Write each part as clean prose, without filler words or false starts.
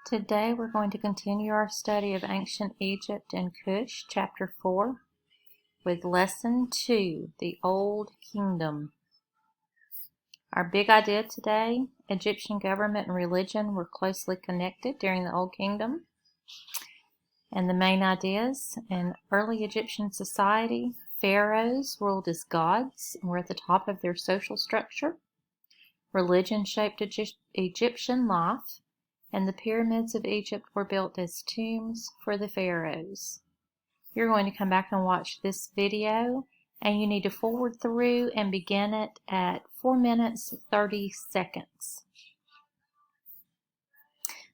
Today we're going to continue our study of ancient Egypt and Kush, chapter 4, with lesson 2, the Old Kingdom. Our big idea today: Egyptian government and religion were closely connected during the Old Kingdom. And the main ideas: in early Egyptian society, pharaohs ruled as gods and were at the top of their social structure. Religion shaped Egyptian life, and the pyramids of Egypt were built as tombs for the pharaohs. You're going to come back and watch this video, and you need to forward through and begin it at 4 minutes 30 seconds.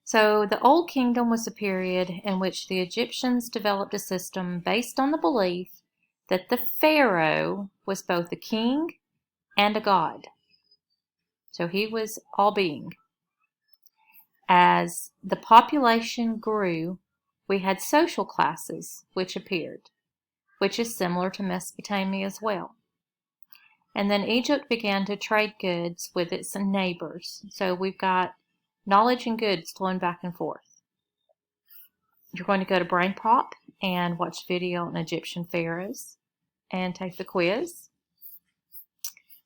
So the Old Kingdom was a period in which the Egyptians developed a system based on the belief that the pharaoh was both a king and a god. So he was all being. As the population grew, we had social classes which appeared, which is similar to Mesopotamia as well. And then Egypt began to trade goods with its neighbors. So we've got knowledge and goods flowing back and forth. You're going to go to Brain Pop and watch video on Egyptian pharaohs and take the quiz.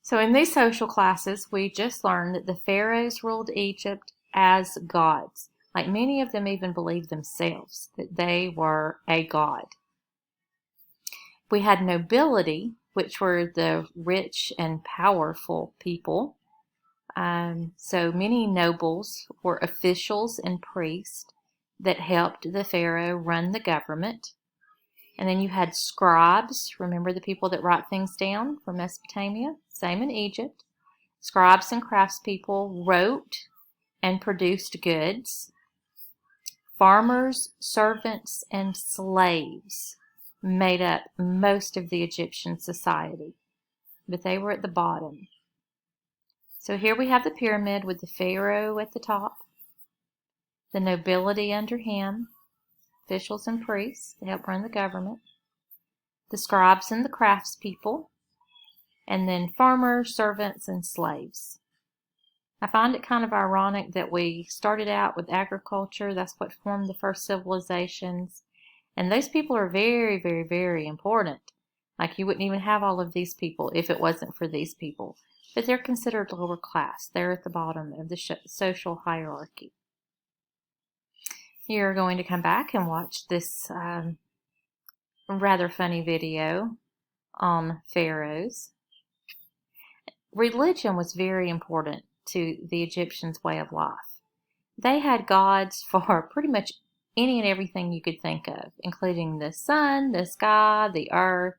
So in these social classes, we just learned that the pharaohs ruled Egypt as gods. Like many of them even believed themselves that they were a god. We had nobility, which were the rich and powerful people. So many nobles were officials and priests that helped the pharaoh run the government. And then you had scribes. Remember the people that write things down from Mesopotamia? Same in Egypt. Scribes and craftspeople wrote and produced goods. Farmers, servants, and slaves made up most of the Egyptian society, but they were at the bottom. So here we have the pyramid with the pharaoh at the top, the nobility under him, officials and priests to help run the government, the scribes and the craftspeople, and then farmers, servants, and slaves. I find it kind of ironic that we started out with agriculture. That's what formed the first civilizations. And those people are very, very, very important. Like you wouldn't even have all of these people if it wasn't for these people. But they're considered lower class. They're at the bottom of the social hierarchy. You're going to come back and watch this rather funny video on pharaohs. Religion was very important to the Egyptians' way of life. They had gods for pretty much any and everything you could think of, including the sun, the sky, the earth,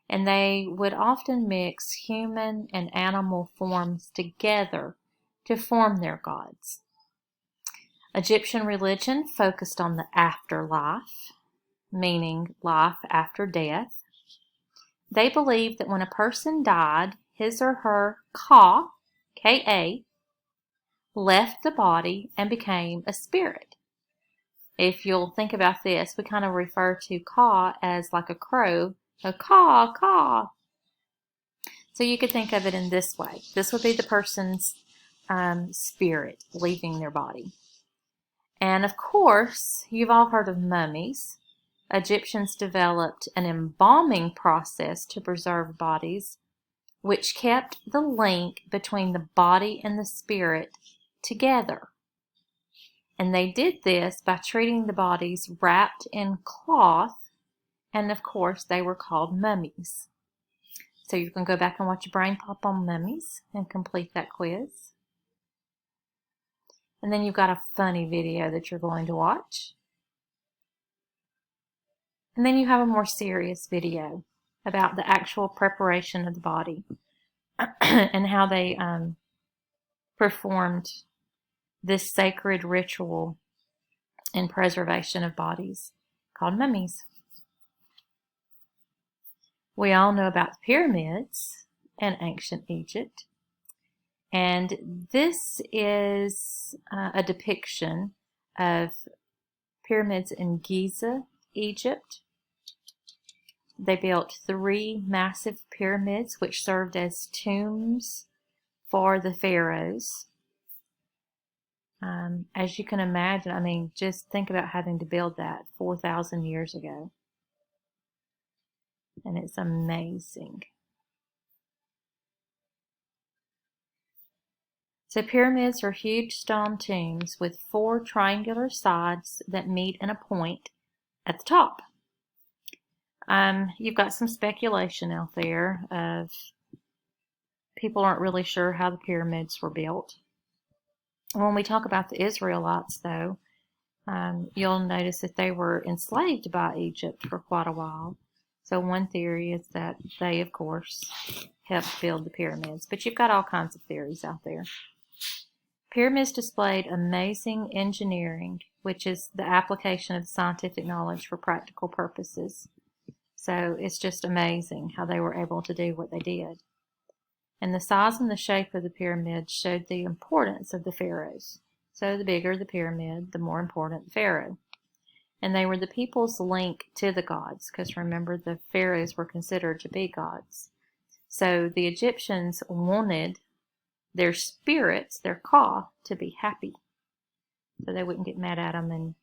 and they would often mix human and animal forms together to form their gods. Egyptian religion focused on the afterlife, meaning life after death. They believed that when a person died, his or her Ka, K-A, left the body and became a spirit. If you'll think about this, we kind of refer to Ka as like a crow, a caw, caw. So you could think of it in this way. This would be the person's spirit leaving their body. And of course, you've all heard of mummies. Egyptians developed an embalming process to preserve bodies, which kept the link between the body and the spirit together. And they did this by treating the bodies wrapped in cloth, and of course they were called mummies. So you can go back and watch a Brain Pop on mummies and complete that quiz. And then you've got a funny video that you're going to watch. And then you have a more serious video about the actual preparation of the body and how they performed this sacred ritual in preservation of bodies called mummies. We all know about the pyramids in ancient Egypt. And this is a depiction of pyramids in Giza, Egypt. They built 3 massive pyramids which served as tombs for the pharaohs. As you can imagine, I mean, just think about having to build that 4,000 years ago. And it's amazing. So pyramids are huge stone tombs with 4 triangular sides that meet in a point at the top. You've got some speculation out there of people aren't really sure how the pyramids were built. When we talk about the Israelites, though, you'll notice that they were enslaved by Egypt for quite a while. So one theory is that they, of course, helped build the pyramids. But you've got all kinds of theories out there. Pyramids displayed amazing engineering, which is the application of scientific knowledge for practical purposes. So it's just amazing how they were able to do what they did. And the size and the shape of the pyramids showed the importance of the pharaohs. So the bigger the pyramid, the more important the pharaoh. And they were the people's link to the gods, because remember, the pharaohs were considered to be gods. So the Egyptians wanted their spirits, their Ka, to be happy, so they wouldn't get mad at them and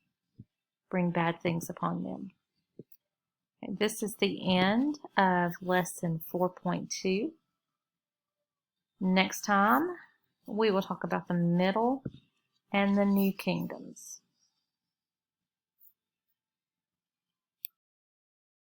bring bad things upon them. And this is the end of lesson 4.2. Next time, we will talk about the Middle and the New Kingdoms.